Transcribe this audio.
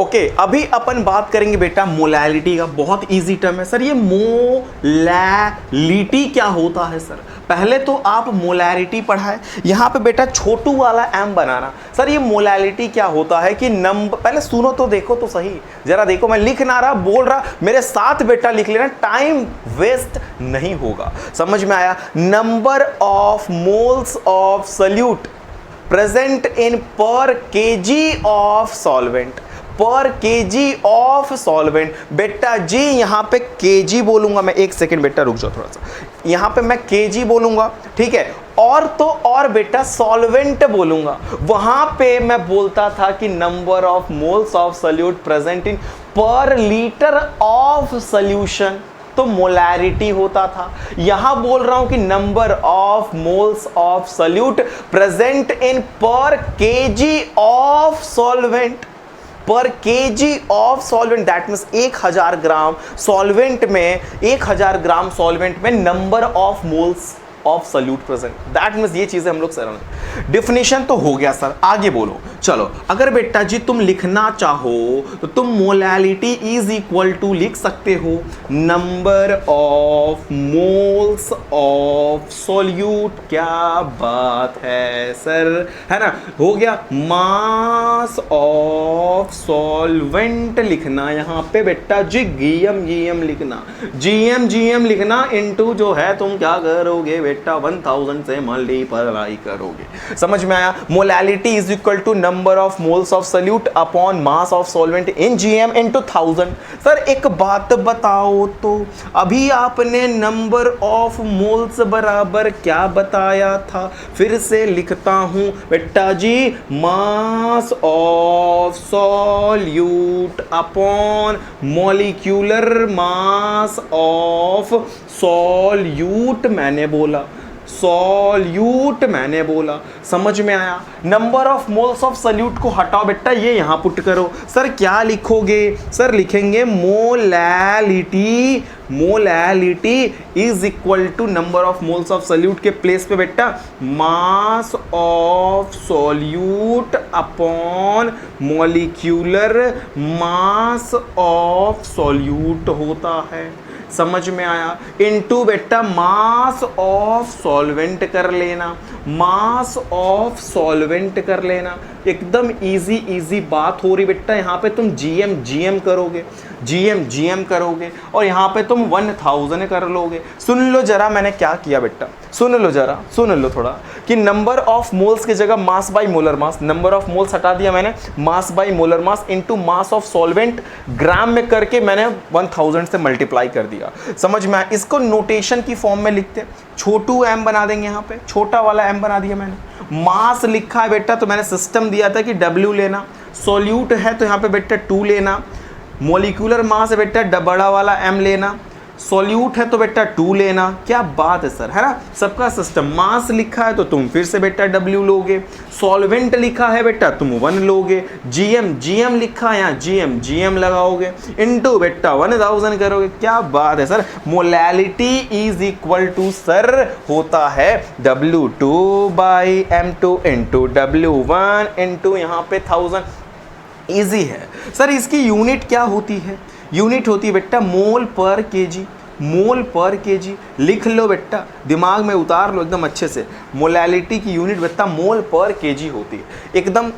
Okay, अभी अपन बात करेंगे बेटा मोलैलिटी का। बहुत इजी टर्म है सर ये। मोलैलिटी क्या होता है सर? पहले तो आप मोलैरिटी पढ़ाए, यहां पे बेटा छोटू वाला एम बनाना। सर ये मोलैलिटी क्या होता है कि नंबर, पहले सुनो तो देखो तो सही, जरा देखो, मैं लिख ना रहा बोल रहा, मेरे साथ बेटा लिख लेना, टाइम वेस्ट नहीं होगा। समझ में आया? Number of moles of solute present in पर केजी ऑफ सॉल्वेंट, पर केजी ऑफ सॉल्वेंट। बेटा जी यहां पे केजी बोलूंगा मैं, एक सेकेंड बेटा रुक जाओ थोड़ा सा, यहां पे मैं केजी बोलूंगा, ठीक है। और तो और बेटा सॉल्वेंट बोलूंगा, वहां पे मैं बोलता था कि number of moles of solute present in पर लीटर ऑफ सॉल्यूशन, तो मोलैरिटी होता था। यहां बोल रहा हूं कि number of moles of solute present in पर केजी ऑफ सॉल्वेंट, पर KG of solvent, that means 1000 gram solvent में, 1000 ग्राम सॉल्वेंट में number of moles of solute present, that means ये चीजें हम लोग सर डिफिनेशन तो हो गया सर। आगे बोलो। चलो अगर बेटा जी तुम लिखना चाहो तो तुम मोलैलिटी इज इक्वल टू लिख सकते हो number of moles of solute. क्या बात है सर, है ना? हो गया। मास ऑफ सॉल्वेंट लिखना यहां पे बेटा जी, जीएम लिखना, जीएम लिखना इनटू जो है तुम क्या करोगे बेटा 1000 से मल्टीप्लाई करोगे। समझ में आया? Molality is equal to number of moles of solute upon mass of solvent in gm into 1000। Sir एक बात बताओ तो, अभी आपने नंबर ऑफ मोल्स बराबर क्या बताया था? फिर से लिखता हूं बेटा जी, mass of solute upon molecular mass of solute मैंने बोला, सॉल्यूट मैंने बोला। समझ में आया? Number of moles of solute को हटाओ बेटा, ये यहां पुट करो। सर क्या लिखोगे? सर लिखेंगे molality, molality is equal to number of moles of solute के प्लेस पे बेटा mass of solute upon molecular mass of solute होता है। समझ में आया? इनटू बेटा मास ऑफ सॉल्वेंट कर लेना, मास ऑफ सॉल्वेंट कर लेना। एकदम इजी बात हो रही बेटा। यहाँ पे तुम जीएम करोगे, जीएम करोगे, और यहाँ पे तुम 1000 कर लोगे। सुन लो जरा मैंने क्या किया बेटा, सुन लो जरा, सुन लो थोड़ा, कि नंबर ऑफ मोल्स की जगह mass by molar mass, number of moles हटा दिया मैंने, mass by molar mass into mass of solvent gram में करके मैंने 1000 से मल्टीप्लाई कर दिया। समझ में आया? इसको नोटेशन की फॉर्म में लिखते, छोटू एम बना देंगे, यहाँ पे छोटा वाला एम बना दिया मैंने। मास लिखा है बेटा तो मैंने सिस्टम दिया था कि W लेना, सॉल्यूट है तो यहाँ पे बेटा 2 लेना, मॉलिक्यूलर मास है बेटा बड़ा वाला M लेना, सॉल्यूट है तो बेटा 2 लेना। क्या बात है सर, है ना? सबका सिस्टम। मास लिखा है तो तुम फिर से बेटा W लोगे, सॉल्वेंट लिखा है बेटा तुम 1 लोगे, जीएम लिखा है यहाँ जीएम लगाओगे, इनटू बेटा 1000 करोगे। क्या बात है sir. Molality is equal to sir होता है W2 by M2 into W1 into यहाँ पे 1000। इजी है सर। इसकी यूनिट क्या होती है? यूनिट होती है बेटा मोल पर केजी, मोल पर केजी। लिख लो बेटा, दिमाग में उतार लो एकदम अच्छे से। मोलैलिटी की यूनिट बेटा मोल पर केजी होती है, एकदम